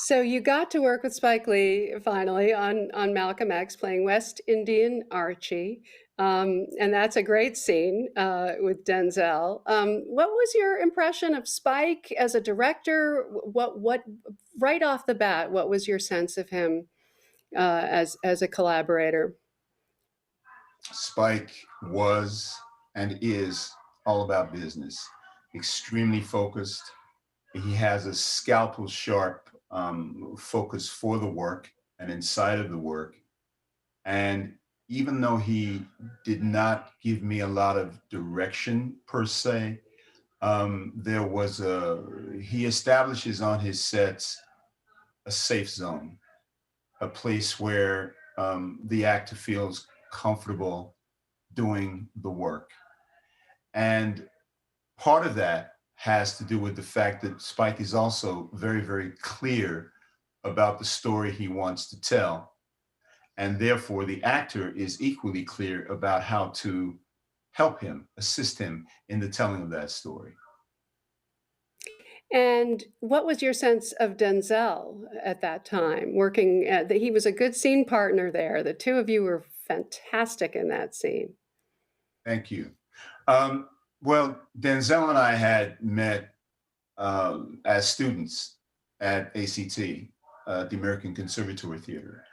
So you got to work with Spike Lee finally on Malcolm X, playing West Indian Archie, and that's a great scene with Denzel. What was your impression of Spike as a director? What right off the bat? What was your sense of him as a collaborator? Spike was and is all about business, extremely focused. He has a scalpel sharp focus for the work and inside of the work. And even though he did not give me a lot of direction per se, he establishes on his sets a safe zone, a place where the actor feels comfortable doing the work. And part of that has to do with the fact that Spike is also very, very clear about the story he wants to tell. And therefore, the actor is equally clear about how to help him, assist him in the telling of that story. And what was your sense of Denzel at that time? He was a good scene partner there. The two of you were fantastic in that scene. Thank you. Um, well, Denzel and I had met as students at ACT, the American Conservatory Theater.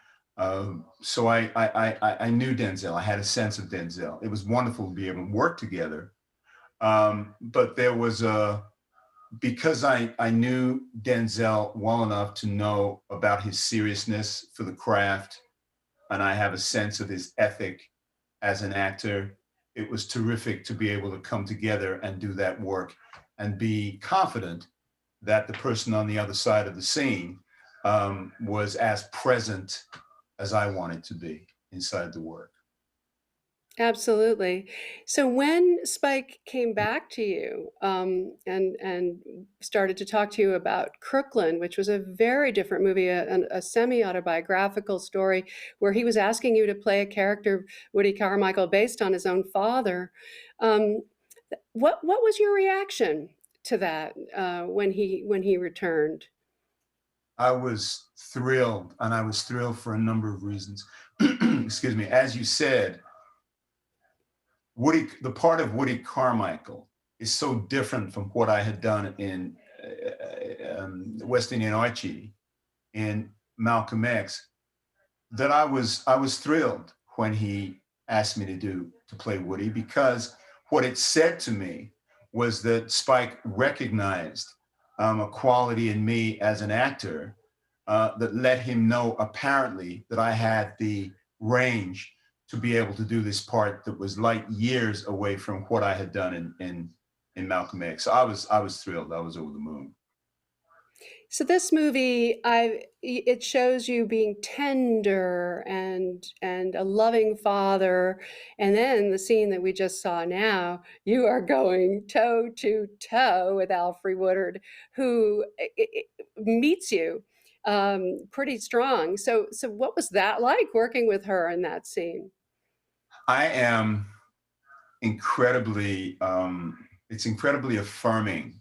So I knew Denzel. I had a sense of Denzel. It was wonderful to be able to work together. But there was because I knew Denzel well enough to know about his seriousness for the craft, and I have a sense of his ethic as an actor. It was terrific to be able to come together and do that work and be confident that the person on the other side of the scene was as present as I wanted to be inside the work. Absolutely. So when Spike came back to you and started to talk to you about Crooklyn, which was a very different movie, a semi-autobiographical story where he was asking you to play a character, Woody Carmichael, based on his own father, um, what was your reaction to that when he returned? I was thrilled, and I was thrilled for a number of reasons. Excuse me. As you said, the part of Woody Carmichael is so different from what I had done in West Indian Archie in Malcolm X that I was thrilled when he asked me to play Woody, because what it said to me was that Spike recognized a quality in me as an actor that let him know apparently that I had the range to be able to do this part that was light years away from what I had done in Malcolm X. So I was thrilled. I was over the moon. So this movie, it shows you being tender and a loving father, and then the scene that we just saw now, you are going toe to toe with Alfre Woodard, who meets you pretty strong. So what was that like working with her in that scene? I am incredibly. It's incredibly affirming.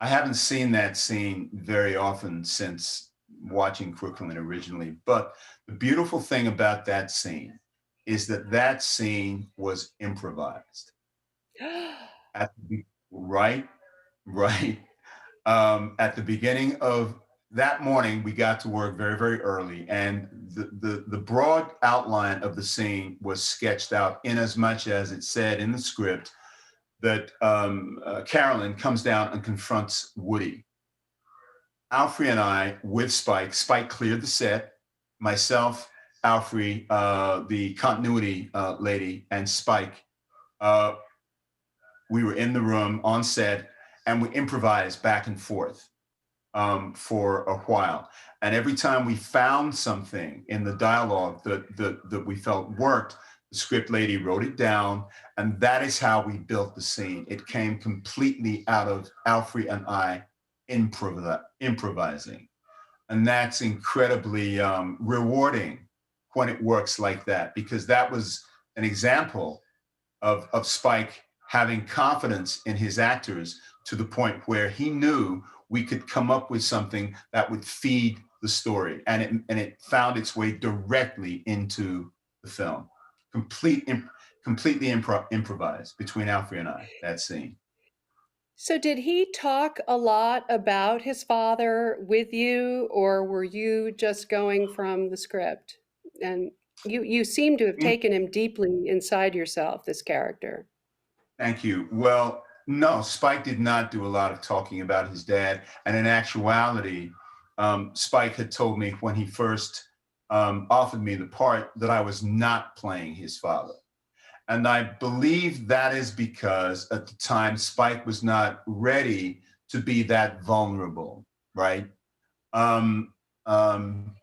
I haven't seen that scene very often since watching Crooklyn originally, but the beautiful thing about that scene is that that scene was improvised. Right, right. At the beginning of that morning, we got to work very, very early, and the broad outline of the scene was sketched out in as much as it said in the script that Carolyn comes down and confronts Woody. Alfre and I, with Spike cleared the set, myself, Alfre, the continuity lady, and Spike, uh, we were in the room on set, and we improvised back and forth for a while. And every time we found something in the dialogue that we felt worked, the script lady wrote it down, and that is how we built the scene. It came completely out of Alfre and I improvising. And that's incredibly rewarding when it works like that, because that was an example of Spike having confidence in his actors to the point where he knew we could come up with something that would feed the story, and it found its way directly into the film. Complete, completely improvised between Alfie and I. That scene. So did he talk a lot about his father with you, or were you just going from the script? And you seem to have taken him deeply inside yourself, this character. Thank you. Well, no, Spike did not do a lot of talking about his dad. And in actuality, Spike had told me when he first offered me the part that I was not playing his father. And I believe that is because at the time, Spike was not ready to be that vulnerable, right? Um, um,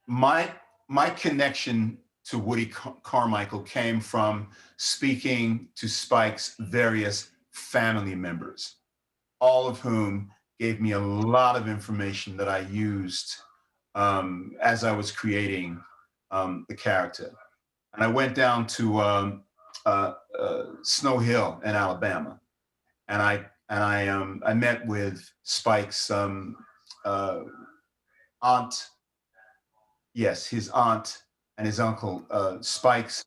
my my connection to Woody Carmichael came from speaking to Spike's various family members, all of whom gave me a lot of information that I used as I was creating the character. And I went down to Snow Hill in Alabama, and I met with Spike's uh, aunt, yes, his aunt and his uncle, Spike's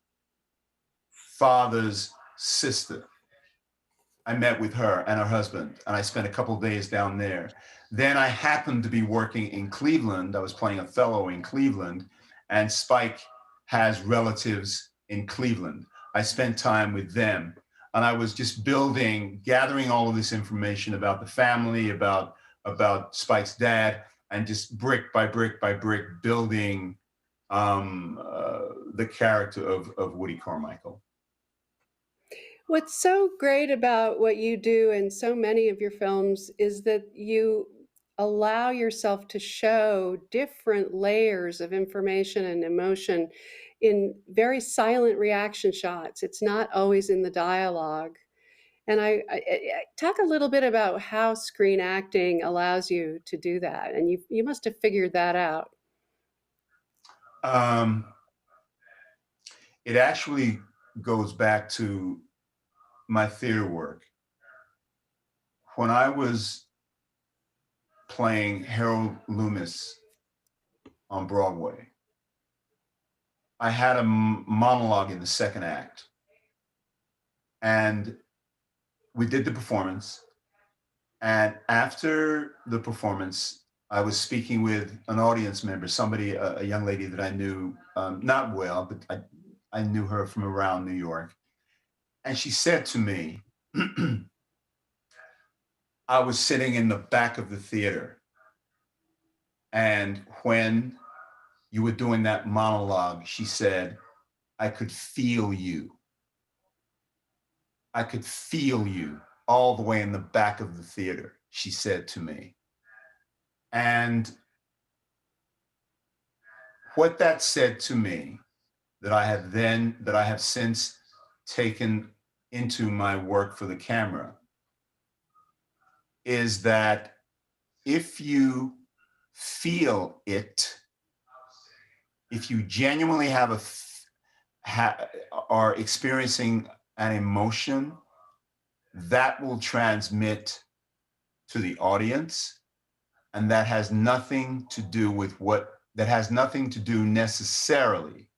father's sister. I met with her and her husband, and I spent a couple of days down there. Then I happened to be working in Cleveland. I was playing Othello in Cleveland, and Spike has relatives in Cleveland. I spent time with them, and I was just gathering all of this information about the family, about Spike's dad, and just brick by brick by brick building the character of Woody Carmichael. What's so great about what you do in so many of your films is that you allow yourself to show different layers of information and emotion in very silent reaction shots. It's not always in the dialogue. And I talk a little bit about how screen acting allows you to do that. And you must have figured that out. Um, it actually goes back to my theater work. When I was playing Harold Loomis on Broadway, I had a monologue in the second act, and we did the performance. And after the performance, I was speaking with an audience member, somebody, a young lady that I knew not well, but I knew her from around New York. And she said to me, I was sitting in the back of the theater. And when you were doing that monologue, she said, I could feel you. I could feel you all the way in the back of the theater, she said to me. And what that said to me, that I have since taken into my work for the camera, is that if you feel it, if you genuinely are experiencing an emotion, that will transmit to the audience, and that has nothing to do necessarily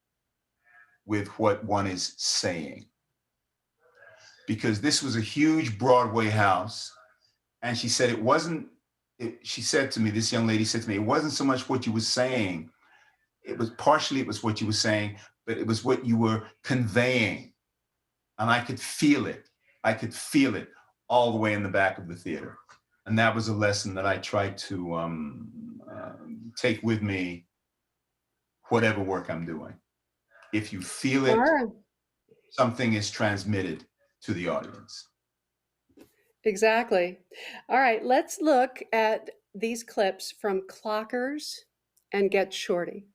with what one is saying. Because this was a huge Broadway house, and she said she said to me, this young lady said to me, it wasn't so much what you were saying, it was what you were saying, but it was what you were conveying. And I could feel it. I could feel it all the way in the back of the theater. And that was a lesson that I tried to take with me, whatever work I'm doing. If you feel All it, right. something is transmitted to the audience. Exactly. All right, let's look at these clips from Clockers and Get Shorty.